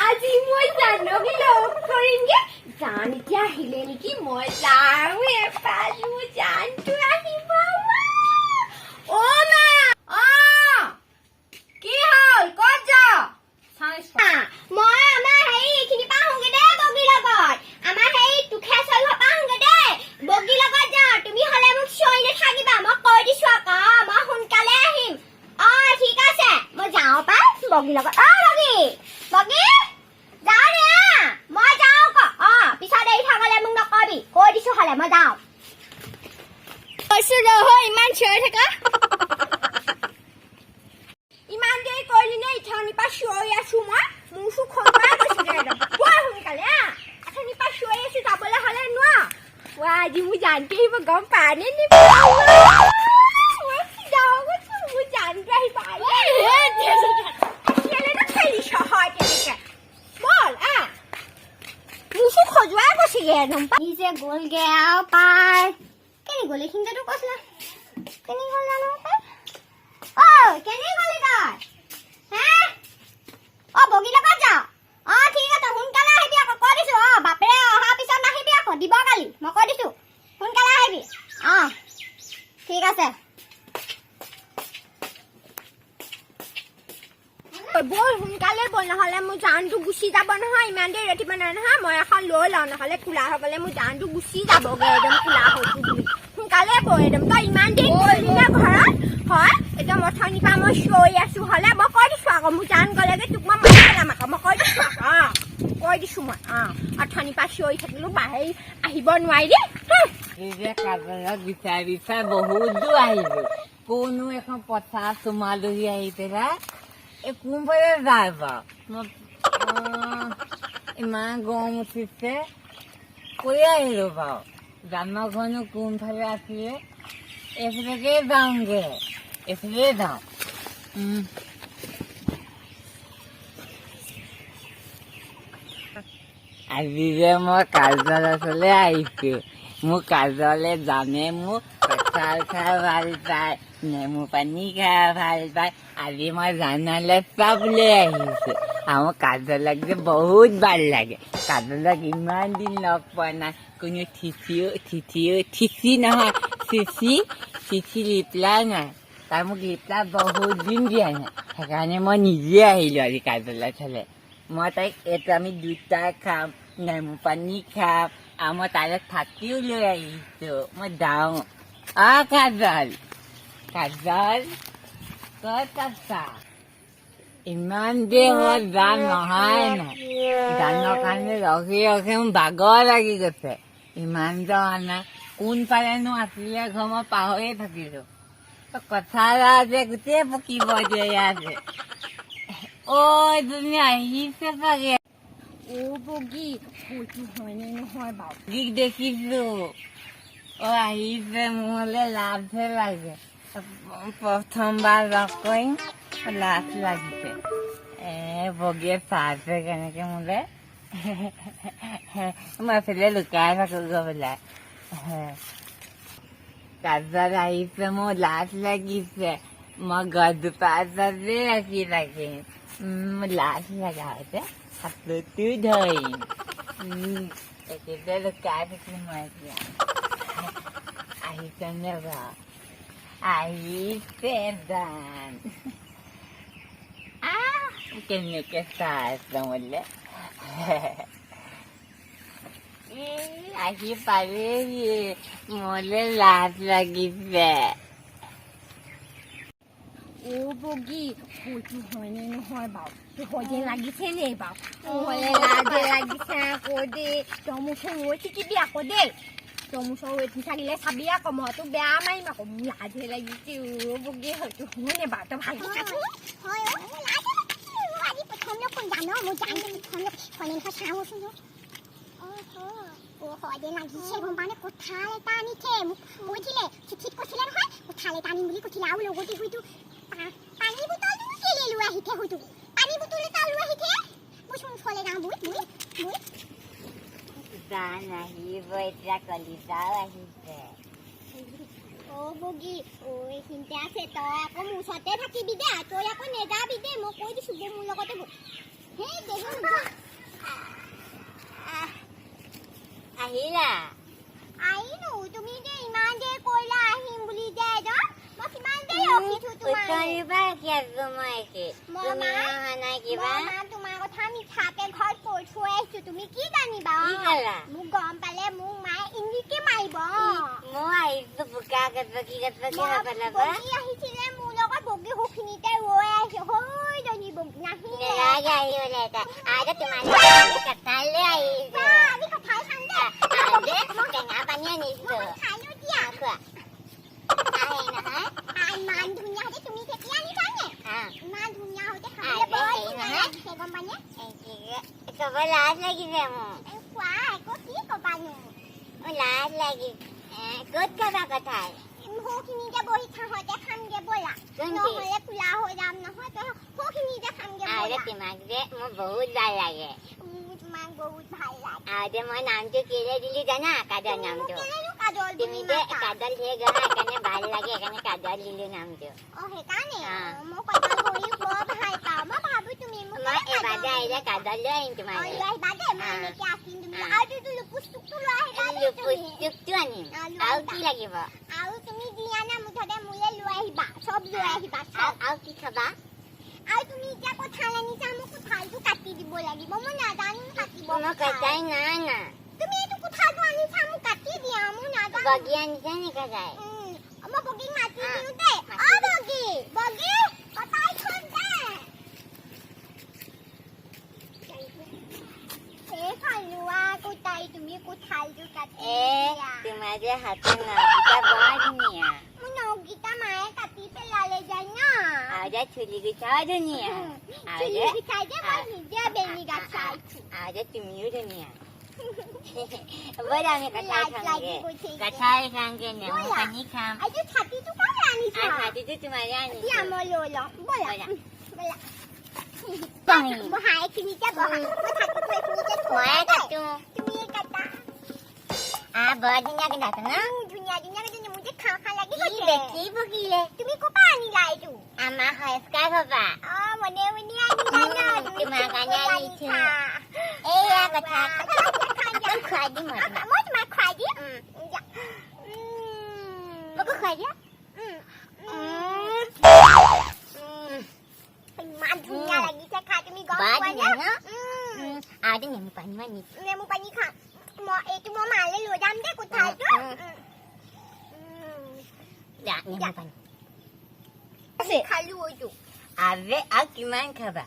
আজি মই জানবি লগ কৰিমগে জান এতিয়া আহিলে নেকি মই যাওঁ এপালো জানটো আহিব অ মা অ কি হ'ল ক'ত যা মই আমাৰ হেৰি এইখিনি পাহোঁগে দে বগী লগত আমাৰ হেৰি তুখে চলিব পাহোঁগে দে বগী লগত যাওঁ তুমি হ'লে মোক চিঞৰি নাথাকিবা মই কৈ দিছোঁ আকৌ মই সোনকালে আহিম অ ঠিক আছে মই যাওঁ পাই বগী লগত অ বগী বগী যাওঁ নে মই যাওঁ আকৌ অ পিছত দেৰি থাকলে মোক নকবি কৈ দিছোঁ হ'লে মই যাওঁ কৈছোঁ ৰহ ইমান চিঞৰি থাকা ইমান দেৰি কৰিলি নে ইঠানিৰ পৰা চিঞৰি আছোঁ মই মোৰ চোখ খজুৱাই গৈছিলে একদম কোৱা সোনকালে ইঠানিৰ পৰা চিঞৰি আছোঁ যাবলৈ হ'লে নোৱাৰ আজি মোৰ জানটো আহিব গম পায় নে মোৰ জানটো আহি পালে বল মোৰ চোখ খজুৱাই গৈছিলে একদম নিজে গ'লগে আৰু পাই কেনি গ'ল এইখিনিতেতো কৈছিলা কেনি গ'ল জানো পাই অ কেনি গ'লি তই হে অ বগী লগত যাওঁ অ ঠিক আছে সোনকালে আহিবি আকৌ কৈ দিছোঁ অ বাপেৰে অহাৰ পিছত নাহিবি আকৌ দিব কালি মই কৈ দিছোঁ সোনকালে আহিবি অ ঠিক আছে বল সোনকালে বল নহ'লে মোৰ জানটো গুচি যাব নহয় ইমান দেৰি ৰাতিপুৱা নাই নহয় মই এখন লৈ লওঁ নহ'লে কোলা হ'বলে মোৰ জানটো গুচি যাবগৈ একদম কোলা হৈছোঁ বুলি সোনকালে বল একদম তই ইমান দেৰি কৰিলি নে ঘৰত হয় একদম অথনিৰ পৰা মই চিঞৰি আছোঁ হ'লে মই কৈ দিছোঁ আকৌ মোৰ জান গ'লেগে তোক মই মাৰি পেলাম আকৌ মই কৈ দিছোঁ আকৌ কৈ দিছোঁ মই অথনিৰ পৰা চিঞৰি থাকিলোঁ বাহিৰ আহিব নোৱাৰিলি বিচাৰি বিচাৰি বহুত দূৰ আহিলোঁ কোনো এখন পথাৰ চুমালহী আহি পেলাই এই কোনফালে যায় বাৰু ইমান গৰম উঠিছে কৈ আহিলোঁ বাৰু জানৰখনো কোনফালে আছিলে এইফালেকে যাওঁগে এইফালে যাওঁ আজি যে মই কাজললৈ আহিছোঁ মোৰ কাজলে জানে মোক কঁঠাল খাই ভাল পায় নেমু পানী খাই ভাল পায় আজি মই জানলৈ চব লৈ আহিছোঁ আৰু কাজলক যে বহুত ভাল লাগে কাজলক ইমান দিন লগ পোৱা নাই কোনো ঠিচি নহয় চিঠি ৰিপ্লাই নাই তাই মোক ৰিপ্লাই বহুত দিন দিয়া নাই সেইকাৰণে মই নিজে আহিলোঁ আজি কাজলৰ থ'লে মই তাইক এইটো আমি দুটাই খাম নেমু পানী খাম আৰু মই তাইলৈ থাকিও লৈ আহিছোঁ মই যাওঁ কাজল ক'ত আছা ইমান দেৰি মই জান নহাই নাই জানৰ কাৰণে ৰখি ৰখি মোৰ ভাগৰ লাগি গৈছে ইমান যোৱা নাই কোনফালেনো আছিলে ঘৰ মই পাহৰিয়ে থাকিলোঁ কথা যে গোটেই পকিব যে ইয়াতে তুমি আহিছে চাগে বগী হয়তো হয়নে নহয় বাৰু বগীক দেখিছোঁ আহিছে মোলৈ লাভহে লাগে প্ৰথমবাৰ লগ কৰিম লাভ লাগিছে বগীয়ে চাইছে কেনেকৈ মোলৈ মই এফালে লুকাই থাকোঁ গৈ পেলাই কাজল আহিছে মোৰ লাজ লাগিছে মই গছজোপা ওচৰতে ৰাখি থাকিম মোৰ লাজ লগা হৈছে হাততো ধৰিম একেবাৰে লুকাই থাকিম মই এতিয়া আহিছেনে বাৰু আহিছে দান কেনেকৈ চাই আছে মোলৈ আহি পালেহি মোলৈ লাজ লাগিছে বগী হয়তো হয়নে নহয় বাৰু হয়নে লাগিছে নে বাৰু হ'লে লাজে লাগিছে আকৌ দেই তই মোৰ ওচৰত ৰৈ থাকিবি আকৌ দেই তই মোৰ ওচৰত ৰৈ থাকিলে চাবি আকৌ মই তোক বেয়া মাৰিম আকৌ মোৰ লাজে লাগিছে বগী হয়তো হয়নে বাৰু তই ভালকৈ চাচোন হয়দে লাগিছে গম পাওঁ নে কঁঠাল এটা আনিছে মোক কৈছিলে চিঠিত কৈছিলে নহয় কঁঠাল এটা আনিম বুলি কৈছিলে আৰু লগতে হয়তো পানী বটলটো কেলে লৈ আহিছে হয়তো পানী বটল এটা লৈ আহিছে মই চোন ওচৰলৈ যাওঁ বুই জান আহিব এতিয়া কলিতাও আহিছে বগী এইখিনিতে আছে তই আকৌ মোৰ ওচৰতে থাকিবি দে তই আকৌ নেযাবি দে মই কৈ দিছো যে মোৰ লগতে সেই দেহো আহিলা আহিলো তুমি যে ইমান দেৰি কৰিলা আহিম বুলি যে মই কিমান দেৰি ৰখিছো তোমাৰ কথা মিঠাকে ঘৰত কৈ থৈ আহিছো তুমি কি জানিবা মোক গম পালে মোক মায়ে ইংলিছকে মাৰিব বগী আহিছিলে মোৰ লগত বগী সুখিনিতে ৰৈ আছে হৈ জনী বগী নাহিলে আমি কথাই খাম দে ইমান ধুনীয়া হৈছে তুমি কেতিয়া আনিছানে ইমান ধুনীয়া হৈছে খাবলৈ গম পানে কব লাজ লাগিছে মোৰ খোৱা আকৌ কি কবানো লাজ লাগি ক'ত খাবা কথাই সৌখিনিতে বহি থাকোঁতে খামগে ব'লা নহ'লে খোলা হৈ যাম নহয় তই সৌখিনিতে খামগে ব'লা তোমাক যে মোৰ বহুত ভাল লাগে তোমাক বহুত ভাল লাগে আৰু যে মই নামটো কেলে দিলি জানা কাজল নামটো তুমি যে কাজল সেই গহা সেইকাৰণে ভাল লাগে সেইকাৰণে কাজল দিলো নামটো সেইকাৰণে মই কাজল কৰি বৰ ভাল পাওঁ মই ভাবো তুমি মোক মই এবাৰ আহিলে কাজল লৈ আহিম তোমাৰ আহিবা দে মই এনেকে আছিম তুমি আৰু লুপুচটুকটো লৈ আহিবা লুপুচটুকটো আনিম আৰু কি লাগিব আৰু তুমি দিয়া না মুঠতে মোলে লৈ আহিবা চব লৈ আহিবা আৰু কি খাবা আৰু তুমি এতিয়া কঁঠাল আনিছা মোক কঁঠালটো কাটি দিব লাগিব মই নাজানো কাটিব মই কটাই নাই না তুমি এইটো কঁঠালটো আনিছা মোক কাটি দিয়া মই নাজানো বগী আনিছা নি কাজাই মই বগীক মাতি দিওঁ দে বগী বগী কঁঠাল থৈ দে তুমি কঁঠালটো কাটি তোমাৰ যে হাতৰ নখকেইটা বৰ ধুনীয়া মোৰ নখকেইটা মায়ে কাটি পেলালে যায় না আৰু যে চুলি কেইটাও ধুনীয়া আৰু যে আৰু যে তুমিও ধুনীয়া ব'লা আমি কঁঠাল খাওঁগে কঁঠাল খাওঁগে নেমু পানী খাম ছাতিটো ক'লে আনিছা ছাতিটো তোমাৰে আনিছো মই লৈ লওঁ ব'লা ব'লা এইখিনিতে বহা ময়ে কাটো তুমি কাটা বৰ ধুনীয়াকে কাটো ন ধুনীয়া ধুনীয়াকে মোৰ যে খাওঁ খাওঁ লাগি কি বেছি বকিলে তুমি ক'ৰ পৰা আনিলা এইটো আমাৰ সংস্কাৰ হবা মনে মনে আনিলা ন তোমাৰ কাৰণে আনিছো এয়া কথা খুৱাই দিম মই তোমাক খুৱাই দিম মোকো খুৱাই দিয়া ইমান ধুনীয়া লাগিছে খাই তুমি গম পোৱা ন আৰু নেমু পানী আনিছো নেমু পানী খাম এইটো মই মালে লৈ যাম দে কঁঠালটো নেমু পানী খালো এইটো আবে আৰু কিমান খাবা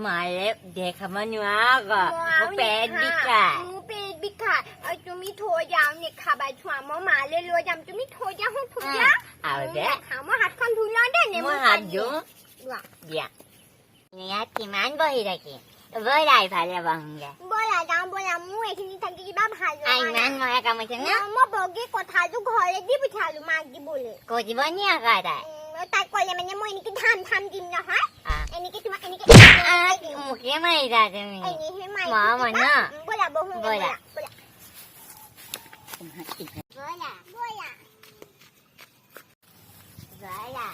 মালে দেখাব নোৱাৰা মোৰ পেট বিষায় মোৰ পেট বিষায় আৰু তুমি থৈ যাওঁ নেখাবা চোৱা মই মালে লৈ যাম তুমি থৈ দিয়া আৰু যে মই হাতখন ধুই লওঁ দে নেমু হাত দিওঁ দিয়া ইয়াত কিমান বহি থাকিম ব'লা ইফালে বহোগে ব'লা যাওঁ ব'লা মোৰ এইখিনি থাকি কিবা ভাল ইমান মহে কামুৰিছে ন মই বগী কঁঠালটো ঘৰলে দি পঠিয়ালো মাক দিবলৈ কৈ দিব নি আকৌ তাই তাই ক'লে মানে মই এনেকে ধাম ধাম দিম নহয় এনেকে তোমাক এনেকে মোকে মাৰিলা তুমি এনেহে মাৰি মামা ন ব'লা বহো ব'লা ব'লা ব'লা ব'লা ব'লা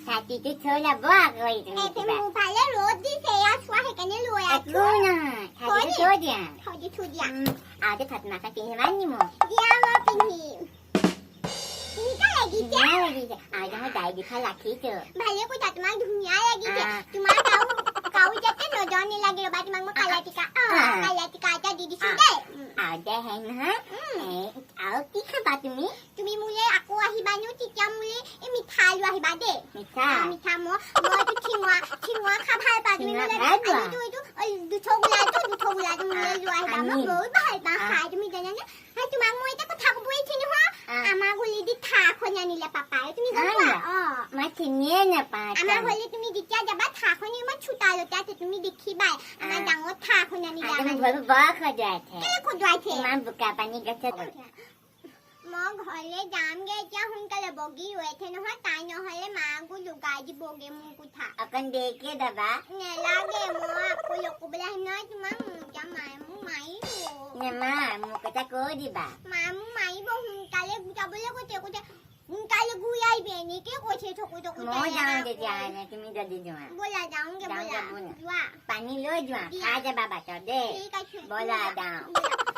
ছাতিটো থৈ যাব আকৌ মোৰ ফালে ৰ'দ দিছে এয়া চোৱা সেইকাৰণে লৈ একো নহয় ছাতিটো থৈ দিয়া থৈ দিয়া আৰু ভাত মাকা পিন্ধিবা নি মোক দিয়া মই পিন্ধিম কেনেকুৱা লাগিছে লাগিছে আৰু নহয় দাই পিঠা ৰাখিছো ভালে কৈছা তোমাক ধুনীয়া লাগিছে তোমাৰ কাউ যাতে নজৰ নালাগে ৰ'বা তোমাক মই কালা টিকা এটা দি দিছো দেই আৰু দে হেৰি নহয় আৰু কি খাবা তুমি তুমি মোলে আকৌ আহিবা নো তেতিয়া মোলে এই মিঠা লৈ আহিবা দেই মিঠা মইতো ঠিঙুৱা খা ভাল পাওঁ তুমি মোলে দুঠো গোলাটো মোলে লৈ আহিবা মই বহুত ভাল পাওঁ খাই তুমি জানানে তোমাক মই এটা কথা ক'ব আহিছো নহয় আমাৰ ঘৰলে দি ঠাঁ এখন আনিলে পাপাই তুমি গম পোৱা মই চিনিয়ে নাপাওঁ আমাৰ ঘৰলে তুমি যেতিয়া যাবা ঠাঁখন ইমান চোতালতে আছে তুমি দেখিবাই আমাৰ ডাঙৰ ঠাঁখন আনিলে বৰ খজুৱাইছে খজুৱাইছে ইমান বোকা পানী গছত মই ঘৰলে যামগে এতিয়া সোনকালে বগী ৰৈছে নহয় তাই নহলে মাকো লুকাই দিবগে মোৰ কোঠা অকণ দেৰিকে যাবা নেলাগে মই আকৌ লকবলৈ আহিম নহয় তোমাক এতিয়া মায়ে মোক মাৰিব নেমা মোক এটা কৈ দিবা মায়ে মোক মাৰিব সোনকালে গোটাবলৈ কৈছে কৈছে সোনকালে ঘূৰি আহিবি এনেকে কৈছে চকু চকু মই যাওঁ তেতিয়াহ'লে তুমি যদি যোৱা ব'লা যাওঁগে যাওঁ, ব'লা ব'লা। যোৱা পানী লৈ যোৱা খাই যাবা বাটত দেই ঠিক আছে ব'লা যাওঁ ব'লা।